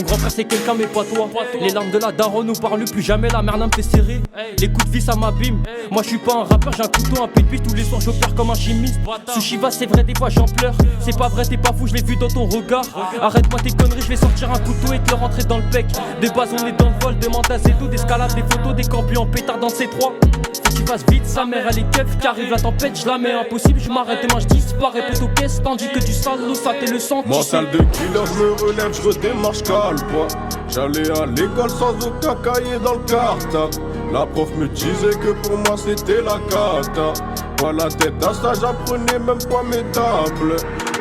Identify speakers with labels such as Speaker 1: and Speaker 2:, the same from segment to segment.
Speaker 1: Ton grand frère c'est quelqu'un mais pas toi. Les larmes de la daronne nous parlent plus jamais, la merde me fait serrer. Les coups de vis ça m'abîme. Moi je suis pas un rappeur, j'ai un couteau, un pépite. Tous les soirs j'opère comme un chimiste. Ce Shiva c'est vrai, des fois j'en pleure. C'est pas vrai, t'es pas fou, je l'ai vu dans ton regard. Arrête-moi tes conneries, je vais sortir un couteau et te le rentrer dans le bec. Des base on est dans le vol, demande à Zedou, d'escalade, des photos, des campus en pétard dans C3. Faut qu'il fasse vite, sa mère elle est keuf, qu'arrive la tempête, je la mets impossible, je m'arrête demain, je disparais, pète aux caisses, tandis que du salaud, ça t'est le sang.
Speaker 2: Mental de killer, je me relève, je redémarche calme-toi. J'allais à l'école sans aucun cahier dans le cartable. La prof me disait que pour moi c'était la cata. Pas la tête à ça, j'apprenais même pas mes tables.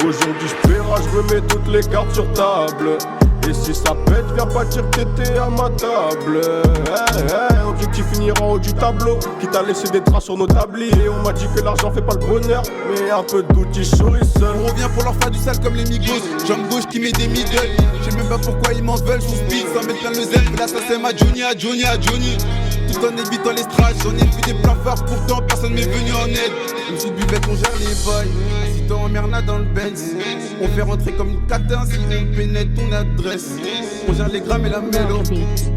Speaker 2: Aujourd'hui je paiera, je remets toutes les cartes sur table. Et si ça pète, viens pas dire que t'étais à ma table. Objectif finir en haut du tableau. Qui t'a laissé des traces sur nos tabliers. On m'a dit que l'argent fait pas le bonheur, mais un peu d'outils souris seul.
Speaker 3: On revient pour leur faire du sale comme les migos. Jambe gauche qui met des middle. Je sais même pas pourquoi ils m'en veulent. Sous speed, sans mettre plein le zèle. Là ça c'est ma Johnny, à Johnny, à Johnny. Tout en évitant les strass. J'en ai vu des plans phares, pourtant personne m'est venu en aide. Une sous buvette, on gère les bails. Si t'en emmerdes dans le Benz, on fait rentrer comme une catin si on pénètre ton adresse. On gère les grammes et la mélo.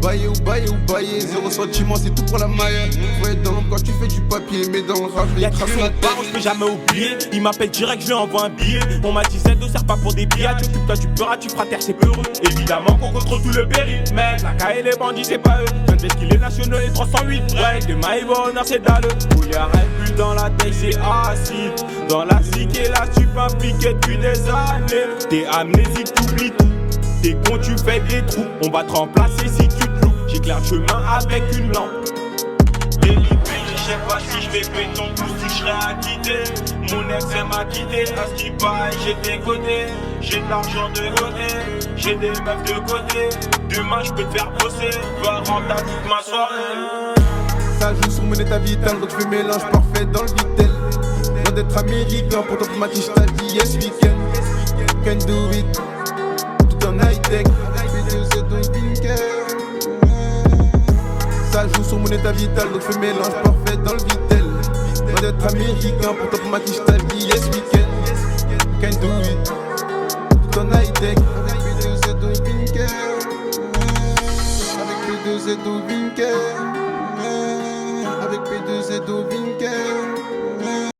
Speaker 3: Bailler ou bailler ou bailler. Zéro sentiment, c'est tout pour la maille. Faut être dans l'ombre quand tu fais du papier. Mais dans le rap,
Speaker 4: Y'a qui fait notre part, je peux jamais oublier. Il m'appelle direct, je lui envoie un billet. On m'a dit Z2 sert pas pour des billets. Tu occupes-toi du peur, tu feras taire, c'est peureux. Évidemment qu'on contrôle tout le périmètre. La K et les bandits, c'est pas eux. Viens de qu'il est nationaux et 308. Ouais, de my bonheur, c'est dalle. Où y'a rien plus dans la tête, c'est acide. Dans la zik et la stup impliquée depuis des années. T'es amnésique, t'oublies tout. T'es con, tu fais des trous. On va te remplacer si tu te loues. J'éclaire le chemin avec une lampe. Délibéré, je sais pas si je vais payer ton coup, si je serai acquitté. Mon ex elle m'a quitté, à ce qui paraît j'ai des côtés. J'ai de l'argent de côté, j'ai des meufs de côté. Demain je peux te faire bosser, va rentrer toute ma soirée.
Speaker 3: ça joue sur mon état vital, donc je fais mélange parfait dans le vitel. Loin d'être américain, pourtant pour ma tige t'as dit yes we can do it. Tout en high tech, ça joue sur mon état vital, donc je fais mélange parfait dans le vitel. Loin d'être américain, pourtant pour ma tige t'as dit yes we can do it. Tout en high tech, avec P2Z au Vinker. Avec P2Z